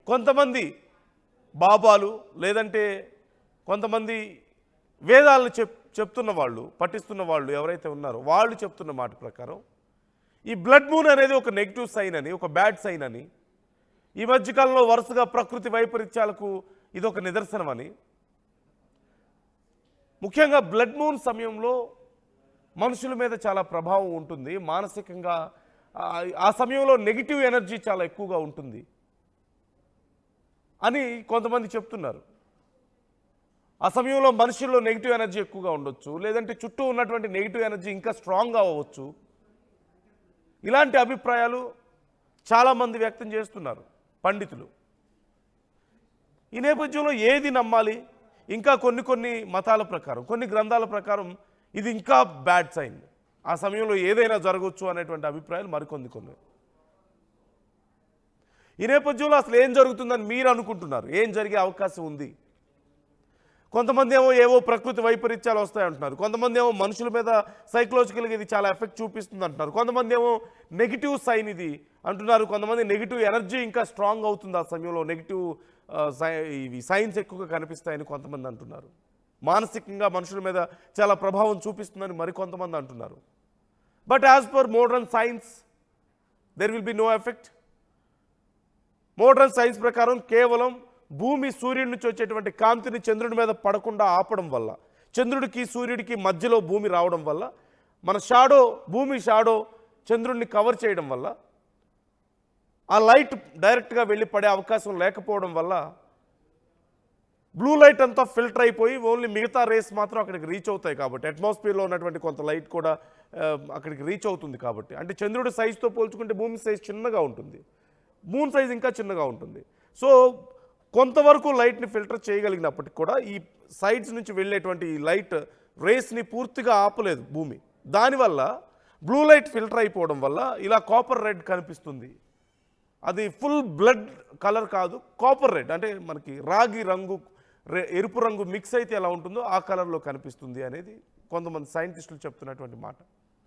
కొంతమంది బాబాలు లేదంటే కొంతమంది వేదాలను చెప్తున్న వాళ్ళు, పఠిస్తున్న వాళ్ళు ఎవరైతే ఉన్నారో వాళ్ళు చెప్తున్న మాట ప్రకారం ఈ బ్లడ్ మూన్ అనేది ఒక నెగిటివ్ సైన్ అని, ఒక బ్యాడ్ సైన్ అని, ఈ మధ్యకాలంలో వరుసగా ప్రకృతి వైపరీత్యాలకు ఇదొక నిదర్శనం అని, ముఖ్యంగా బ్లడ్ మూన్ సమయంలో మనుషుల మీద చాలా ప్రభావం ఉంటుంది, మానసికంగా ఆ సమయంలో నెగిటివ్ ఎనర్జీ చాలా ఎక్కువగా ఉంటుంది అని కొంతమంది చెప్తున్నారు. ఆ సమయంలో మనుషుల్లో నెగిటివ్ ఎనర్జీ ఎక్కువగా ఉండొచ్చు, లేదంటే చుట్టూ ఉన్నటువంటి నెగిటివ్ ఎనర్జీ ఇంకా స్ట్రాంగ్గా అవ్వచ్చు. ఇలాంటి అభిప్రాయాలు చాలామంది వ్యక్తం చేస్తున్నారు పండితులు. ఈ నేపథ్యంలో ఏది నమ్మాలి? ఇంకా కొన్ని మతాల ప్రకారం, కొన్ని గ్రంథాల ప్రకారం ఇది ఇంకా బ్యాడ్ సైన్, ఆ సమయంలో ఏదైనా జరగవచ్చు అనేటువంటి అభిప్రాయాలు కొన్ని. ఈ నేపథ్యంలో అసలు ఏం జరుగుతుందని మీరు అనుకుంటున్నారు? ఏం జరిగే అవకాశం ఉంది? కొంతమంది ఏవో ప్రకృతి వైపరీత్యాలు వస్తాయంటున్నారు, కొంతమంది మనుషుల మీద సైకలాజికల్గా ఇది చాలా ఎఫెక్ట్ చూపిస్తుంది అంటున్నారు, కొంతమంది నెగిటివ్ సైన్ ఇది అంటున్నారు, కొంతమంది నెగిటివ్ ఎనర్జీ ఇంకా స్ట్రాంగ్ అవుతుంది ఆ సమయంలో, నెగిటివ్ ఇవి సైన్స్ ఎక్కువగా కనిపిస్తాయని కొంతమంది అంటున్నారు, మానసికంగా మనుషుల మీద చాలా ప్రభావం చూపిస్తుందని మరికొంతమంది అంటున్నారు. But as per modern science there will be no effect. Modern science ప్రకారం కేవలం భూమి సూర్యుడి నుంచి వచ్చేటువంటి కాంతిని చంద్రుడి మీద పడకుండా ఆపడం వల్ల, చంద్రుడికి సూర్యుడికి మధ్యలో భూమి రావడం వల్ల, మన భూమి షాడో చంద్రుడిని కవర్ చేయడం వల్ల, ఆ లైట్ డైరెక్ట్గా వెళ్ళి పడే అవకాశం లేకపోవడం వల్ల బ్లూ లైట్ అంతా ఫిల్టర్ అయిపోయి ఓన్లీ మిగతా రేస్ మాత్రం అక్కడికి రీచ్ అవుతాయి. కాబట్టి అట్మాస్ఫియర్లో ఉన్నటువంటి కొంత లైట్ కూడా అక్కడికి రీచ్ అవుతుంది. కాబట్టి అంటే చంద్రుడి సైజుతో పోల్చుకుంటే భూమి సైజ్ చిన్నగా ఉంటుంది, మూన్ సైజ్ ఇంకా చిన్నగా ఉంటుంది. సో కొంతవరకు లైట్ని ఫిల్టర్ చేయగలిగినప్పటికి కూడా ఈ సైడ్స్ నుంచి వెళ్ళేటువంటి ఈ లైట్ రేస్ని పూర్తిగా ఆపలేదు భూమి. దానివల్ల బ్లూ లైట్ ఫిల్టర్ అయిపోవడం వల్ల ఇలా కాపర్ రెడ్ కనిపిస్తుంది. అది ఫుల్ బ్లడ్ కలర్ కాదు, కాపర్ రెడ్, అంటే మనకి రాగి రంగు ఎరుపు రంగు మిక్స్ అయితే ఎలా ఉంటుందో ఆ కలర్లో కనిపిస్తుంది అనేది కొంతమంది సైంటిస్టులు చెప్తున్నటువంటి మాట.